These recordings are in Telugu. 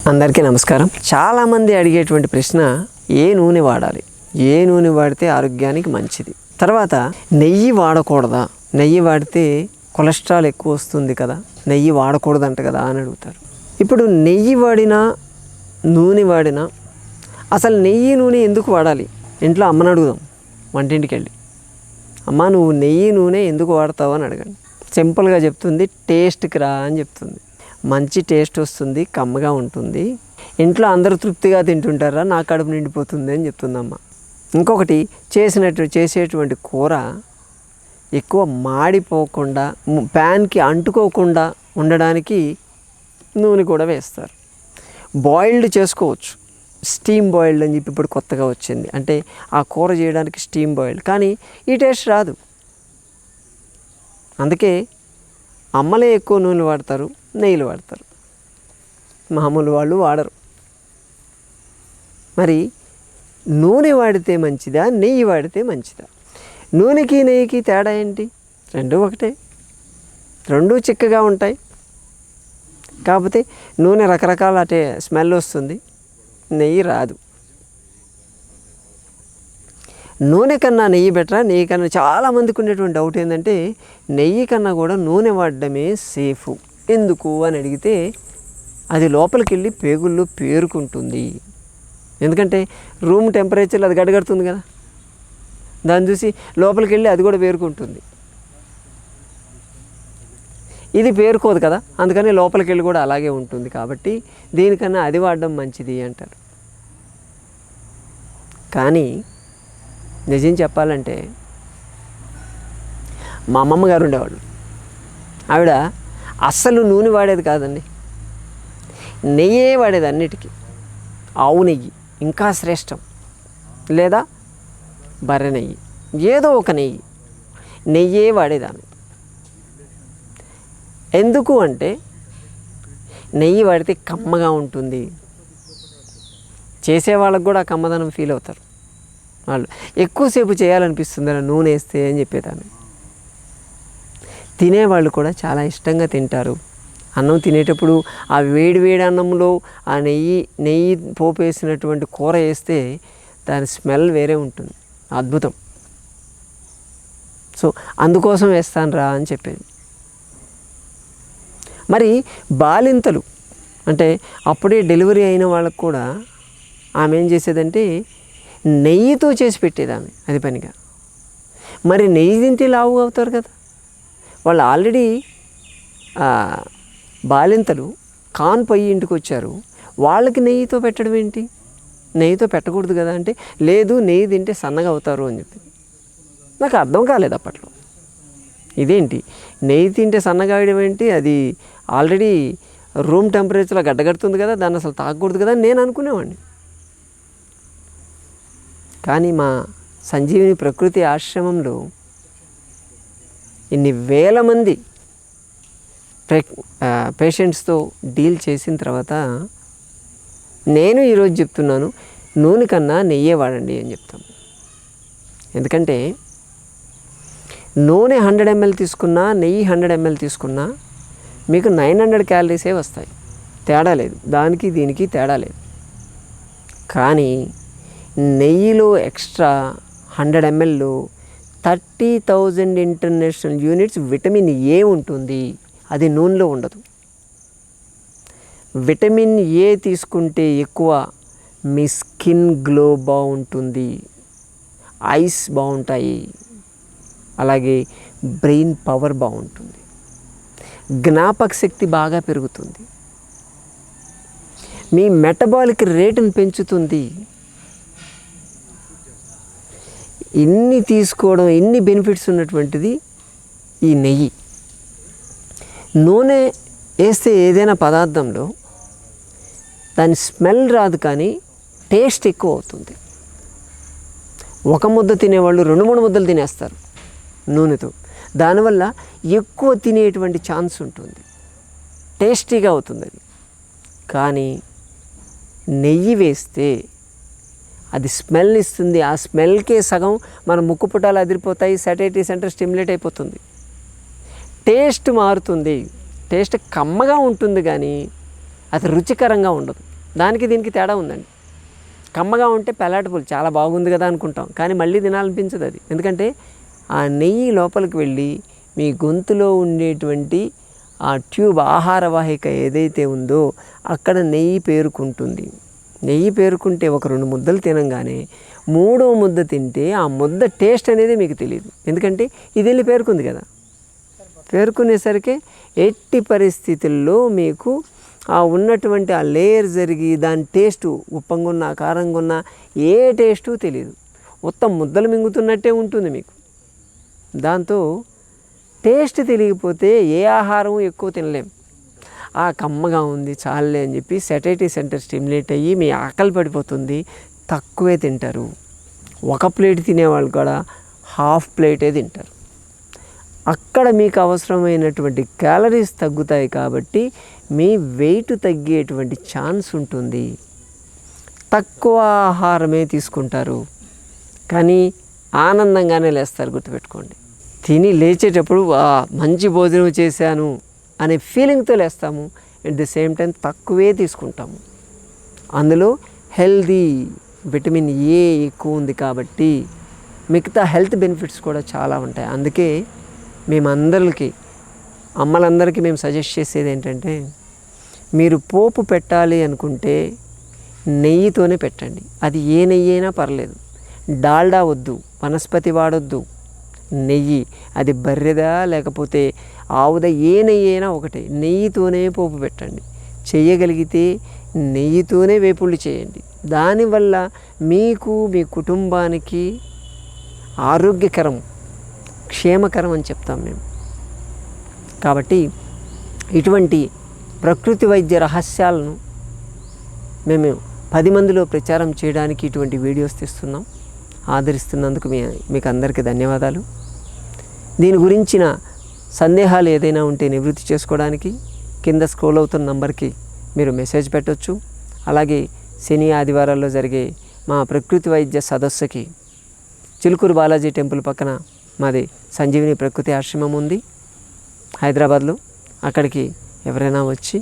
అందరికీ నమస్కారం. చాలామంది అడిగేటువంటి ప్రశ్న, ఏ నూనె వాడాలి, ఏ నూనె వాడితే ఆరోగ్యానికి మంచిది, తర్వాత నెయ్యి వాడకూడదా, నెయ్యి వాడితే కొలెస్ట్రాల్ ఎక్కువ వస్తుంది కదా, నెయ్యి వాడకూడదంట కదా అని అడుగుతారు. ఇప్పుడు నెయ్యి వాడినా నూనె వాడినా అసలు నెయ్యి నూనె ఎందుకు వాడాలి? ఇంట్లో అమ్మని అడుగుదాం. వంటింటికి వెళ్ళి, అమ్మ నువ్వు నెయ్యి నూనె ఎందుకు వాడతావు అని అడగండి. సింపుల్గా చెప్తుంది, టేస్ట్కి రా అని చెప్తుంది. మంచి టేస్ట్ వస్తుంది, కమ్మగా ఉంటుంది, ఇంట్లో అందరూ తృప్తిగా తింటుంటారా, నా కడుపు నిండిపోతుంది అని చెప్తుందమ్మ. ఇంకొకటి, చేసేటువంటి కూర ఎక్కువ మాడిపోకుండా, ప్యాన్కి అంటుకోకుండా ఉండడానికి నూనె కూడా వేస్తారు. బాయిల్డ్ చేసుకోవచ్చు, స్టీమ్ బాయిల్డ్ అని చెప్పి ఇప్పుడు కొత్తగా వచ్చింది. అంటే ఆ కూర చేయడానికి స్టీమ్ బాయిల్డ్, కానీ ఈ టేస్ట్ రాదు. అందుకే అమ్మలే ఎక్కువ నూనె వాడతారు, నెయ్యిలు వాడతారు, మామూలు వాళ్ళు వాడరు. మరి నూనె వాడితే మంచిదా, నెయ్యి వాడితే మంచిదా? నూనెకి నెయ్యికి తేడా ఏంటి? రెండూ ఒకటే, రెండూ చిక్కగా ఉంటాయి. కాకపోతే నూనె రకరకాల స్మెల్ వస్తుంది, నెయ్యి రాదు. నూనె కన్నా నెయ్యి బెటరా, నెయ్యి కన్నా? చాలామందికి ఉండేటువంటి డౌట్ ఏంటంటే, నెయ్యి కన్నా కూడా నూనె వాడడమే సేఫ్. ఎందుకు అని అడిగితే, అది లోపలికి వెళ్ళి పేగుల్లో పేరుకుంటుంది. ఎందుకంటే రూమ్ టెంపరేచర్లో అది గడగడుతుంది కదా, దాన్ని చూసి లోపలికి వెళ్ళి అది కూడా పేరుకుంటుంది. ఇది పేరుకోదు కదా, అందుకని లోపలికి వెళ్ళి కూడా అలాగే ఉంటుంది. కాబట్టి దీనికన్నా అది వాడడం మంచిది అంటారు. కానీ నిజం చెప్పాలంటే, మా అమ్మమ్మ గారు ఉండేవాళ్ళు. ఆవిడ అస్సలు నూనె వాడేది కాదండి, నెయ్యే వాడేది అన్నిటికీ. ఆవు నెయ్యి ఇంకా శ్రేష్టం, లేదా బర్రె నెయ్యి, ఏదో ఒక నెయ్యే వాడేదాన్ని. ఎందుకు అంటే, నెయ్యి వాడితే కమ్మగా ఉంటుంది, చేసేవాళ్ళకు కూడా కమ్మదనం ఫీల్ అవుతారు. వాళ్ళు ఎక్కువసేపు చేయాలనిపిస్తుంది నూనె వేస్తే అని చెప్పేదాన్ని. తినేవాళ్ళు కూడా చాలా ఇష్టంగా తింటారు. అన్నం తినేటప్పుడు ఆ వేడి అన్నంలో ఆ నెయ్యి పోపు వేసినటువంటి కూర వేస్తే దాని స్మెల్ వేరే ఉంటుంది, అద్భుతం. సో అందుకోసం వేస్తాను రా అని చెప్పేది. మరి బాలింతలు అంటే అప్పుడే డెలివరీ అయిన వాళ్ళకు కూడా ఆమె ఏం చేసేదంటే, నెయ్యితో చేసి పెట్టేది ఆమె, అది పనిగా. మరి నెయ్యి తింటే లావు అవుతారు కదా, వాళ్ళు ఆల్రెడీ బాలింతలు కాన్పోయి ఇంటికి వచ్చారు, వాళ్ళకి నెయ్యితో పెట్టడం ఏంటి? నెయ్యితో పెట్టకూడదు కదా అంటే, లేదు నెయ్యి తింటే సన్నగా అవుతారు అని చెప్పి. నాకు అర్థం కాలేదు అప్పట్లో, ఇదేంటి నెయ్యి తింటే సన్నగా అవడం ఏంటి, అది ఆల్రెడీ రూమ్ టెంపరేచర్లో గడ్డగడుతుంది కదా, దాన్ని అసలు తాగకూడదు కదా అని నేను అనుకునేవాడిని. కానీ మా సంజీవిని ప్రకృతి ఆశ్రమంలో ఇన్ని వేల మంది పేషెంట్స్తో డీల్ చేసిన తర్వాత నేను ఈరోజు చెప్తున్నాను, నూనె కన్నా నెయ్యే వాడండి అని చెప్తాను. ఎందుకంటే నూనె 100 ml తీసుకున్నా, నెయ్యి 100 ml తీసుకున్నా మీకు 900 క్యాలరీసే వస్తాయి, తేడా లేదు. దానికి దీనికి తేడా లేదు. కానీ నెయ్యిలో extra 100 mlలో 30,000 international units vitamin A ఉంటుంది, అది నూనెలో ఉండదు. విటమిన్ ఏ తీసుకుంటే ఎక్కువ మీ స్కిన్ గ్లో బాగుంటుంది, ఐస్ బాగుంటాయి, అలాగే బ్రెయిన్ పవర్ బాగుంటుంది, జ్ఞాపక శక్తి బాగా పెరుగుతుంది, మీ మెటబాలిక్ రేటును పెంచుతుంది. ఇన్ని తీసుకోవడం, ఇన్ని బెనిఫిట్స్ ఉన్నటువంటిది ఈ నెయ్యి. నూనె వేస్తే ఏదైనా పదార్థంలో దాని స్మెల్ రాదు, కానీ టేస్ట్ ఎక్కువ అవుతుంది. ఒక ముద్ద తినేవాళ్ళు 2-3 ముద్దలు తినేస్తారు నూనెతో, దానివల్ల ఎక్కువ తినేటువంటి ఛాన్స్ ఉంటుంది, టేస్టీగా అవుతుంది అది. కానీ నెయ్యి వేస్తే అది స్మెల్ ఇస్తుంది, ఆ స్మెల్కే సగం మన ముక్కు పుటాలు అదిరిపోతాయి, సాటిస్ఫై సెంటర్ స్టిమ్యులేట్ అయిపోతుంది, టేస్ట్ మారుతుంది, టేస్ట్ కమ్మగా ఉంటుంది, కానీ అది రుచికరంగా ఉండదు. దానికి దీనికి తేడా ఉందండి. కమ్మగా ఉంటే పెలాటబుల్ చాలా బాగుంది కదా అనుకుంటాం, కానీ మళ్ళీ తినాలనిపించదు అది. ఎందుకంటే ఆ నెయ్యి లోపలికి వెళ్ళి మీ గొంతులో ఉండేటువంటి ఆ ట్యూబ్ ఆహార వాహిక ఏదైతే ఉందో అక్కడ నెయ్యి పేరుకుంటుంది. నెయ్యి పేరుకుంటే ఒక 2 ముద్దలు తినంగానే 3వ ముద్ద తింటే ఆ ముద్ద టేస్ట్ అనేది మీకు తెలియదు. ఎందుకంటే ఇది వెళ్ళి పేరుకుంది కదా. పేరుకునేసరికి ఎట్టి పరిస్థితుల్లో మీకు ఆ ఉన్నటువంటి ఆ లేయర్ జరిగి దాని టేస్టు ఉప్పంగా ఉన్న కారంగా ఉన్న ఏ టేస్టు తెలియదు. మొత్తం ముద్దలు మింగుతున్నట్టే ఉంటుంది మీకు. దాంతో టేస్ట్ తెలియకపోతే ఏ ఆహారం ఎక్కువ తినలేం. ఆ కమ్మగా ఉంది చాలే అని చెప్పి సెటైటీ సెంటర్ స్టిమ్యులేట్ అయ్యి మీ ఆకలి పడిపోతుంది, తక్కువే తింటారు. ఒక ప్లేట్ తినేవాళ్ళు కూడా హాఫ్ ప్లేటే తింటారు. అక్కడ మీకు అవసరమైనటువంటి క్యాలరీస్ తగ్గుతాయి కాబట్టి మీ వెయిట్ తగ్గేటువంటి ఛాన్స్ ఉంటుంది. తక్కువ ఆహారమే తీసుకుంటారు కానీ ఆనందంగానే లేస్తారు. గుర్తుపెట్టుకోండి, తిని లేచేటప్పుడు మంచి భోజనం చేశాను అనే ఫీలింగ్తో లేస్తాము. అట్ ది సేమ్ టైం తక్కువే తీసుకుంటాము. అందులో హెల్దీ విటమిన్ ఏ ఎక్కువ ఉంది కాబట్టి మిగతా హెల్త్ బెనిఫిట్స్ కూడా చాలా ఉంటాయి. అందుకే మేమందరికి, అమ్మలందరికీ మేము సజెస్ట్ చేసేది ఏంటంటే, మీరు పోపు పెట్టాలి అనుకుంటే నెయ్యితోనే పెట్టండి. అది ఏ నెయ్యి అయినా పర్లేదు. డాల్డా వద్దు, వనస్పతి వాడొద్దు. నెయ్యి అది బర్రెదా లేకపోతే ఆవుదా, ఏ నెయ్యి అయినా ఒకటే. నెయ్యితోనే పోపు పెట్టండి. చేయగలిగితే నెయ్యితోనే వేపుళ్ళు చేయండి. దానివల్ల మీకు మీ కుటుంబానికి ఆరోగ్యకరం, క్షేమకరం అని చెప్తాం మేము. కాబట్టి ఇటువంటి ప్రకృతి వైద్య రహస్యాలను మేము 10 మందిలో ప్రచారం చేయడానికి ఇటువంటి వీడియోస్ తీస్తున్నాం. ఆదరిస్తున్నందుకు మీకు అందరికీ ధన్యవాదాలు. దీని గురించిన సందేహాలు ఏదైనా ఉంటే నివృత్తి చేసుకోవడానికి కింద స్క్రోల్ అవుతున్న నంబర్కి మీరు మెసేజ్ పెట్టవచ్చు. అలాగే శని ఆదివారాల్లో జరిగే మా ప్రకృతి వైద్య సదస్సుకి చిలుకూరు బాలాజీ టెంపుల్ పక్కన మాది సంజీవిని ప్రకృతి ఆశ్రమం ఉంది హైదరాబాద్లో. అక్కడికి ఎవరైనా వచ్చి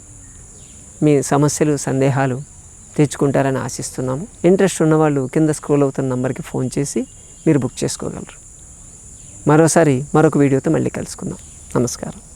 మీ సమస్యలు, సందేహాలు తెచ్చుకుంటారని ఆశిస్తున్నాము. ఇంట్రెస్ట్ ఉన్నవాళ్ళు కింద స్క్రోల్ అవుతున్న నంబర్కి ఫోన్ చేసి మీరు బుక్ చేసుకోగలరు. మరోసారి మరొక వీడియోతో మళ్ళీ కలుసుకుందాం. నమస్కారం.